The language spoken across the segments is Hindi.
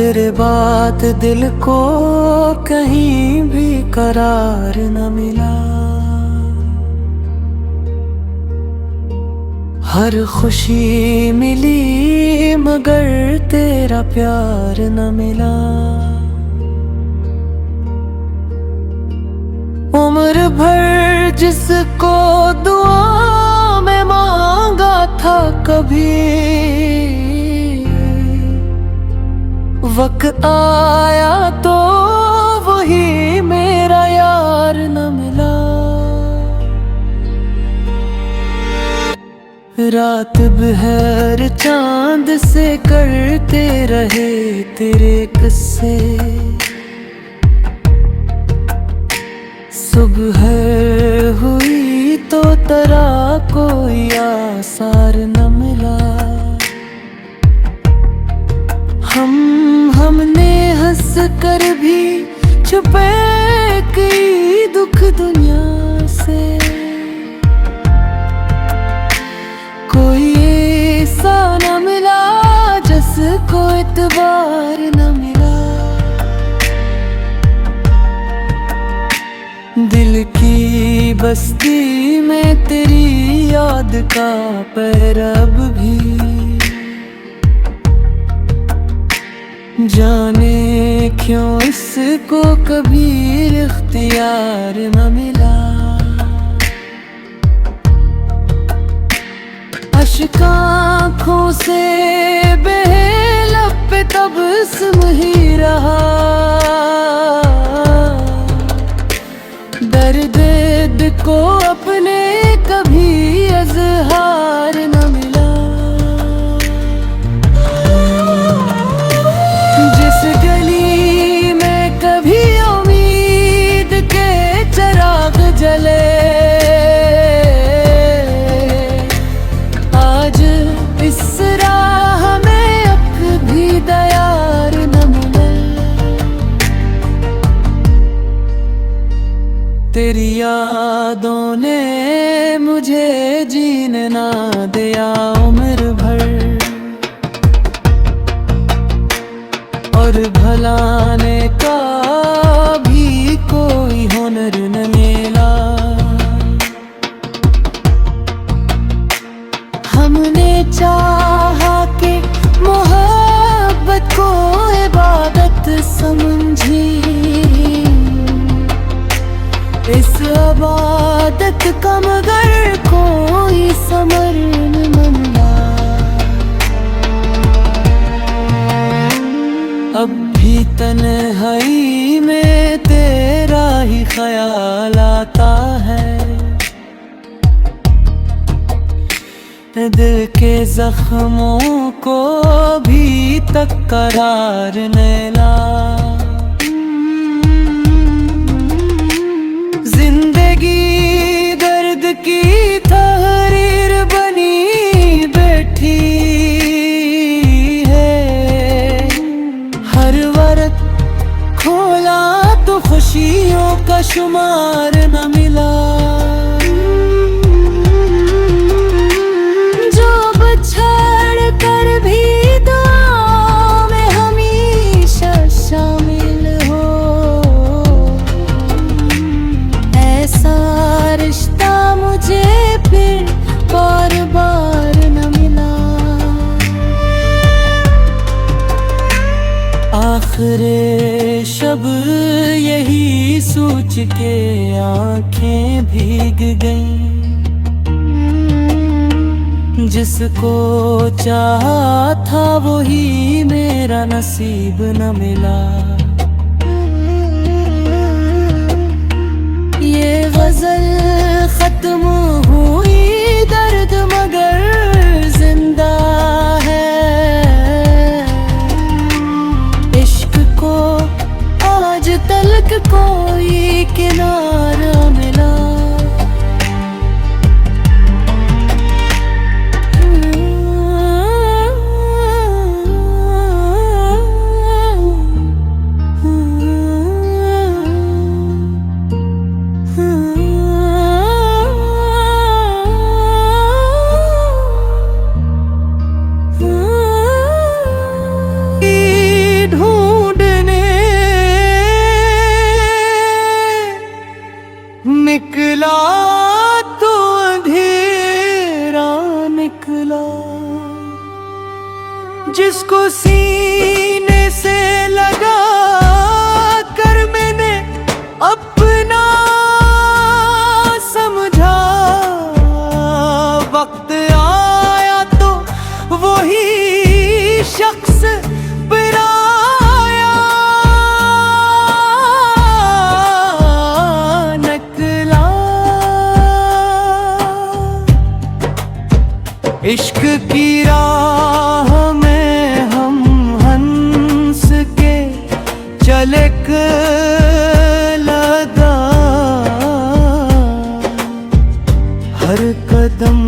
तेरे बाद दिल को कहीं भी करार न मिला। हर खुशी मिली मगर तेरा प्यार न मिला। उम्र भर जिसको दुआ में मांगा था कभी, वक्त आया तो वही मेरा यार न मिला। रात भर चांद से करते रहे तेरे किस्से, सुबह हुई तो तेरा कोई आसार न मिला। हमने हंस कर भी छुपे कई दुख दुनिया से, कोई ऐसा न मिला जिसको इतबार न मिला। दिल की बस्ती में तेरी याद का पैर अब भी, जाने क्यों इसको कभी इख्तियार न मिला। अश्क आँखों से बहे लब पे तबस्सुम ही रहा, दर्द को अपने कभी इज़हार न मिला। जिस गली में कभी उम्मीद के चिराग जले, आज इस राह में अब भी दयार न मिले। तेरी यादों ने मुझे जीने ना दिया उम्र भर, और भलाने का भी कोई हुनर न मिला। हमने चाहा कि मोहब्बत को इबादत समझी, इस इबादत का मगर कोई समर न मिला। अब भी तन्हाई में तेरा ही ख्याल आता है, दिल के जख्मों को भी तक करार न ला। जिंदगी दर्द की तहरीर बनी बैठी है, हर वर्क खोला तो खुशियों का शुमार न मिला। जो बछड़ कर भी दुआ में हमेशा शामिल हो, ऐसा रिश्ता मुझे फिर बार बार न मिला। आखिरे शब यही सोच के आंखें भीग गईं, जिसको चाहा था वही मेरा नसीब न मिला। ये गजल खत्म हुई दर्द मगर जिंदा है, इश्क को आज तलक कोई किनारा मिला। निकला तो अंधेरा निकला, जिसको सीने से लगा कर मैंने अपना समझा। वक्त आया तो वही शख्स पराया निकला। इश्क की राह में हम हंस के चले लगा, हर कदम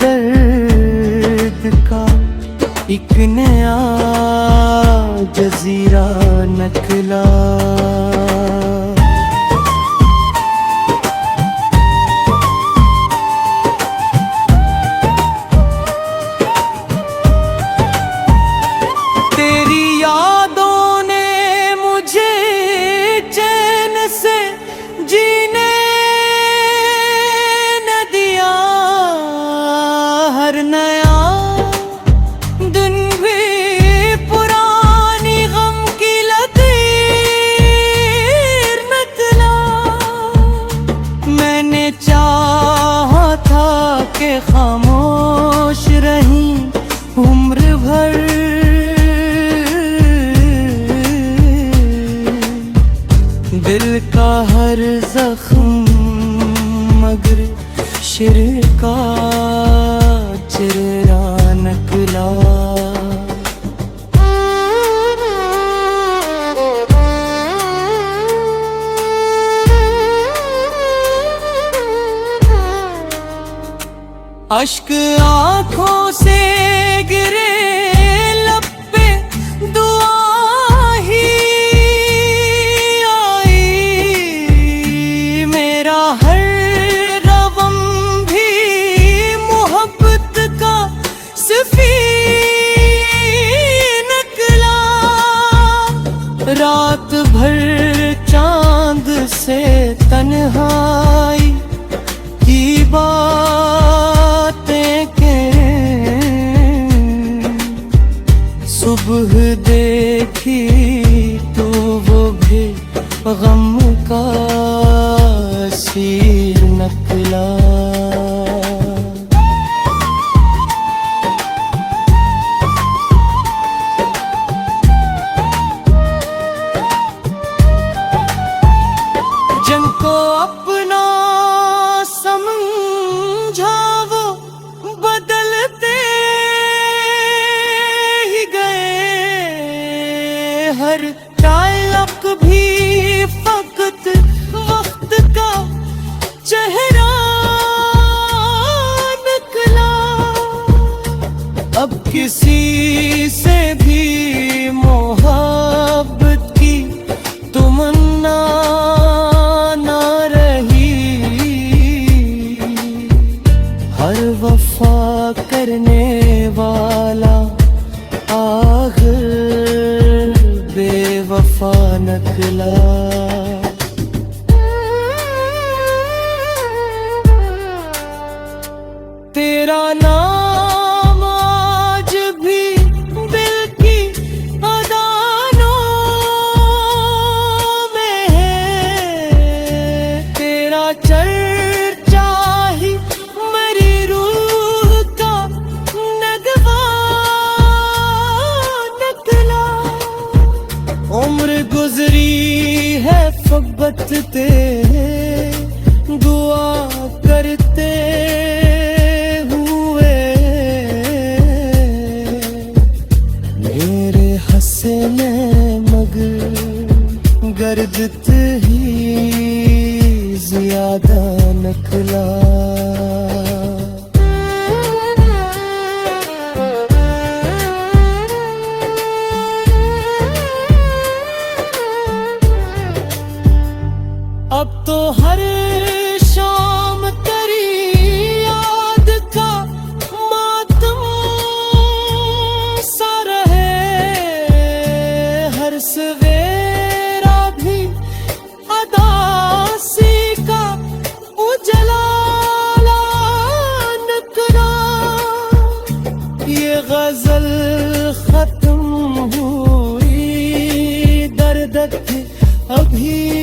दर्द का एक नया जजीरा निकला। तेरी यादों ने मुझे चैन से जीने न दिया, हर नया दिन भी पुरानी गम की लकीर निकला। मैंने चाहा था कि खामोश रही उम्र भर, दिल का हर जख्म मगर शिर का चेहरा निकला। अश्क आँखों से गिरे लब पे दुआ ही आई, मेरा हर रवम भी मोहब्बत का सफीर निकला। रात भर चांद से तन्हाई की बातें के, सुबह देखी तो वो भी गम का सीर निकला। जंग को अपना समझा वो बदलते ही गए, हर ताल्लुक भी फकत वक्त का चेहरा निकला। अब किसी से भी मोहब्बत की तमन्ना ना रही, हर वफा करने वाला आखिर बेवफा निकला। तेरा नाम आज भी दिल की अदानों में है, तेरा चर्चा ही मेरी रूह का नगवा निकला। उम्र गुजरी है फकबतते दुआ करते हुए, मेरे हंसने मगर गर्दत ही ज्यादा निकला। अब तो हर शाम तेरी याद का मातम सा रहे, हर सवेरा भी अदासी का रखे अभी